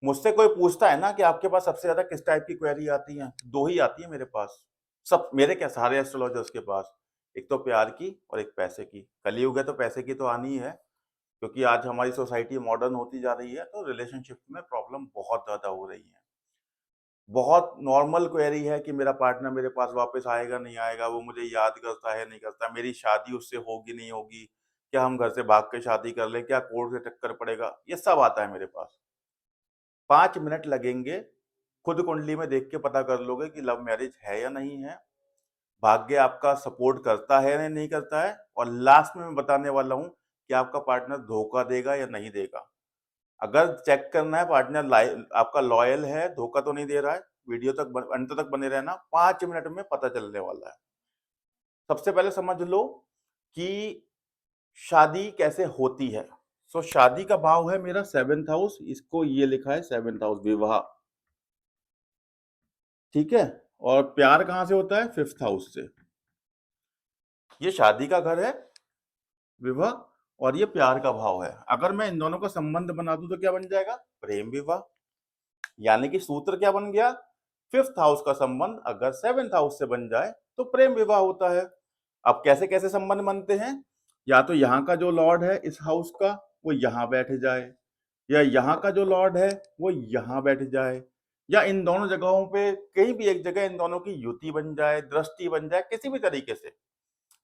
मुझसे कोई पूछता है ना कि आपके पास सबसे ज्यादा किस टाइप की क्वेरी आती है, दो ही आती है मेरे पास। सब मेरे क्या, सारे एस्ट्रोलॉजर्स के पास, एक तो प्यार की और एक पैसे की। कलयुग है तो पैसे की तो आनी ही है, क्योंकि आज हमारी सोसाइटी मॉडर्न होती जा रही है, तो रिलेशनशिप में प्रॉब्लम बहुत ज्यादा हो रही है। बहुत नॉर्मल क्वेरी है कि मेरा पार्टनर मेरे पास वापस आएगा नहीं आएगा, वो मुझे याद करता है नहीं करता, मेरी शादी उससे होगी नहीं होगी, क्या हम घर से भाग के शादी कर ले, क्या कोर्ट से टक्कर पड़ेगा, ये सब आता है मेरे पास। 5 मिनट लगेंगे, खुद कुंडली में देख के पता कर लोगे कि लव मैरिज है या नहीं है, भाग्य आपका सपोर्ट करता है या नहीं करता है, और लास्ट में मैं बताने वाला हूं कि आपका पार्टनर धोखा देगा या नहीं देगा। अगर चेक करना है पार्टनर आपका लॉयल है, धोखा तो नहीं दे रहा है, वीडियो तक अंत तक बने रहना, 5 मिनट में पता चलने वाला है। सबसे पहले समझ लो कि शादी कैसे होती है। सो शादी का भाव है मेरा 7th हाउस, इसको ये लिखा है 7th हाउस, विवाह। ठीक है, और प्यार कहां से होता है, 5th हाउस से। ये शादी का घर है, विवाह, और ये प्यार का भाव है। अगर मैं इन दोनों का संबंध बना दूं तो क्या बन जाएगा, प्रेम विवाह। यानी कि सूत्र क्या बन गया, 5th हाउस का संबंध अगर 7th हाउस से बन जाए तो प्रेम विवाह होता है। अब कैसे कैसे संबंध बनते हैं, या तो यहाँ का जो लॉर्ड है इस हाउस का वो यहाँ बैठ जाए, या यहाँ का जो लॉर्ड है वो यहाँ बैठ जाए, या इन दोनों जगहों पे कहीं भी एक जगह इन दोनों की युति बन जाए, दृष्टि बन जाए, किसी भी तरीके से।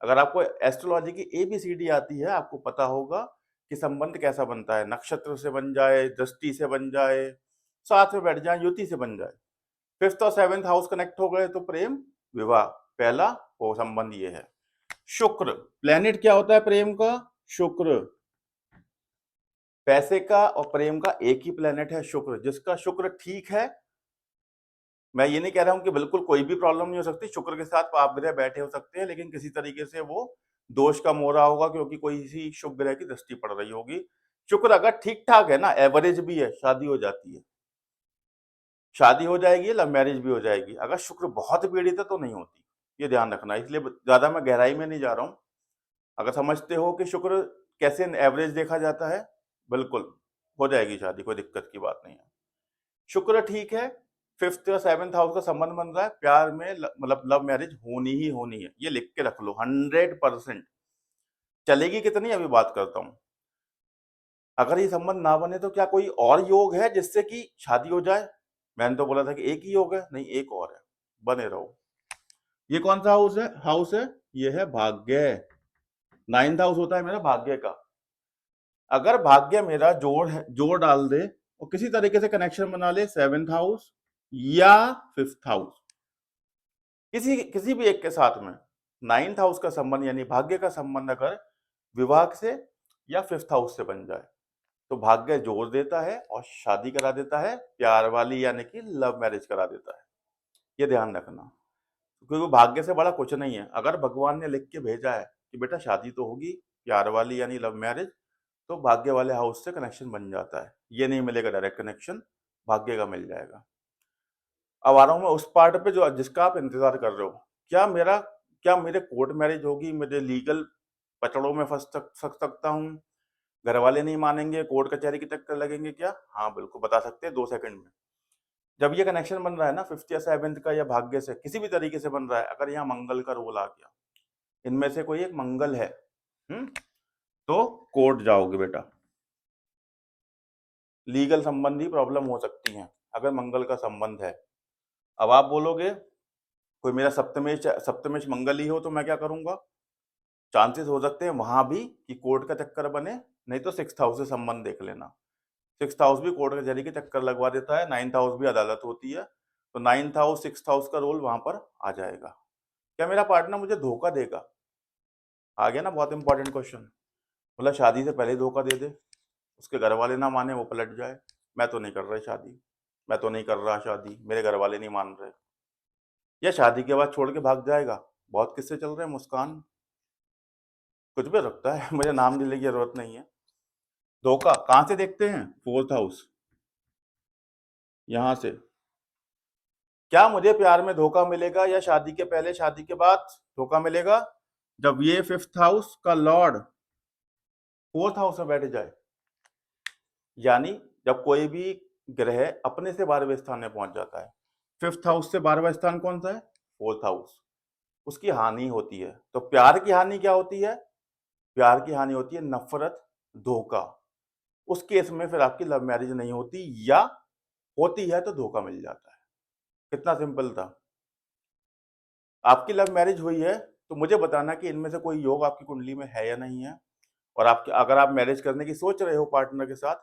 अगर आपको एस्ट्रोलॉजी की एबीसीडी आती है, आपको पता होगा कि संबंध कैसा बनता है, नक्षत्र से बन जाए, दृष्टि से बन जाए, साथ में बैठ जाए, युति से बन जाए। 5th और 7th हाउस कनेक्ट हो गए तो प्रेम विवाह, पहला वो संबंध ये है। शुक्र प्लेनेट क्या होता है प्रेम का, शुक्र। पैसे का और प्रेम का एक ही प्लेनेट है शुक्र, जिसका शुक्र ठीक है। मैं ये नहीं कह रहा हूं कि बिल्कुल कोई भी प्रॉब्लम नहीं हो सकती, शुक्र के साथ पाप ग्रह बैठे हो सकते हैं, लेकिन किसी तरीके से वो दोष का मोहरा होगा, क्योंकि कोई सी शुभ ग्रह की दृष्टि पड़ रही होगी। शुक्र अगर ठीक ठाक है ना, एवरेज भी है, शादी हो जाती है, शादी हो जाएगी, लव मैरिज भी हो जाएगी। अगर शुक्र बहुत पीड़ित है तो नहीं होती, ये ध्यान रखना। इसलिए ज्यादा मैं गहराई में नहीं जा रहा हूं। अगर समझते हो कि शुक्र कैसे एवरेज देखा जाता है, बिल्कुल हो जाएगी शादी, कोई दिक्कत की बात नहीं है। शुक्र ठीक है, 5th और 7th हाउस का संबंध बन रहा है, प्यार में मतलब लव मैरिज होनी ही होनी है, ये लिख के रख लो 100%। चलेगी कितनी अभी बात करता हूं। अगर ये संबंध ना बने तो क्या कोई और योग है जिससे कि शादी हो जाए। मैंने तो बोला था कि एक ही योग है, नहीं एक और है, बने रहो। ये कौन सा हाउस है, ये है भाग्य। 9th हाउस होता है मेरा भाग्य का। अगर भाग्य मेरा जोड़ डाल दे और किसी तरीके से कनेक्शन बना ले 7th हाउस या 5th हाउस, किसी किसी भी एक के साथ में, 9th हाउस का संबंध यानी भाग्य का संबंध अगर विवाह से या 5th हाउस से बन जाए तो भाग्य जोड़ देता है और शादी करा देता है, प्यार वाली यानी कि लव मैरिज करा देता है। ये ध्यान रखना, क्योंकि भाग्य से बड़ा कुछ नहीं है। अगर भगवान ने लिख के भेजा है कि बेटा शादी तो होगी, प्यार वाली यानी लव मैरिज, तो भाग्य वाले हाउस से कनेक्शन बन जाता है। ये नहीं मिलेगा डायरेक्ट कनेक्शन, भाग्य का मिल जाएगा। अब आ रहा हूं मैं उस पार्ट पे जो जिसका आप इंतजार कर रहे हो। क्या मेरे कोर्ट मैरिज होगी, मेरे लीगल पचड़ों में फंस सकता हूँ, घर वाले नहीं मानेंगे, कोर्ट कचहरी के चक्कर लगेंगे क्या? हाँ बिल्कुल बता सकते हैं 2 सेकंड में। जब ये कनेक्शन बन रहा है ना 5th या 7th का, या भाग्य से किसी भी तरीके से बन रहा है, अगर यहाँ मंगल का रोल आ गया, इनमें से कोई एक मंगल है, हम्म, तो कोर्ट जाओगे बेटा। लीगल संबंधी प्रॉब्लम हो सकती है अगर मंगल का संबंध है। अब आप बोलोगे कोई मेरा सप्तमेश सप्तमेश मंगल ही हो तो मैं क्या करूंगा, चांसेस हो सकते हैं वहां भी कि कोर्ट का चक्कर बने, नहीं तो 6th हाउस से संबंध देख लेना। 6th हाउस भी कोर्ट कचहरी के चक्कर लगवा देता है, 9th हाउस भी अदालत होती है, तो 9th हाउस 6th हाउस का रोल वहां पर आ जाएगा। क्या मेरा पार्टनर मुझे धोखा देगा, आ गया ना बहुत इंपॉर्टेंट क्वेश्चन। मतलब शादी से पहले धोखा दे दे, उसके घर वाले ना माने, वो पलट जाए, मैं तो नहीं कर रहा शादी, मैं तो नहीं कर रहा शादी, मेरे घर वाले नहीं मान रहे, या शादी के बाद छोड़ के भाग जाएगा। बहुत किस्से चल रहे हैं, मुस्कान कुछ भी रखता है मुझे नाम लेने की जरूरत नहीं है। धोखा कहां से देखते हैं, 4th हाउस, यहां से। क्या मुझे प्यार में धोखा मिलेगा या शादी के पहले शादी के बाद धोखा मिलेगा, जब ये 5th हाउस का लॉर्ड 4th हाउस में बैठ जाए। यानी जब कोई भी ग्रह अपने से 12वें स्थान में पहुंच जाता है। 5th हाउस से 12वां स्थान कौन सा है? 4th house. उसकी हानि होती है। तो प्यार की हानि क्या होती है? प्यार की हानि होती है नफरत, धोखा। उस केस में फिर आपकी लव मैरिज नहीं होती, या होती है तो धोखा मिल जाता है। कितना सिंपल था। आपकी लव मैरिज हुई है तो मुझे बताना कि इनमें से कोई योग आपकी कुंडली में है या नहीं है, और आपके अगर आप मैरिज करने की सोच रहे हो पार्टनर के साथ,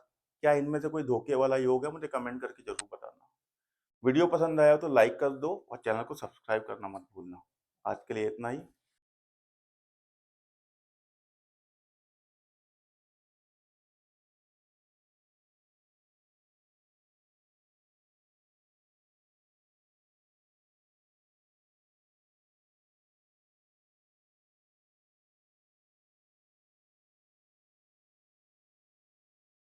क्या इनमें से कोई धोखे वाला योग है? मुझे कमेंट करके जरूर बताना। वीडियो पसंद आया तो लाइक कर दो और चैनल को सब्सक्राइब करना मत भूलना। आज के लिए इतना ही।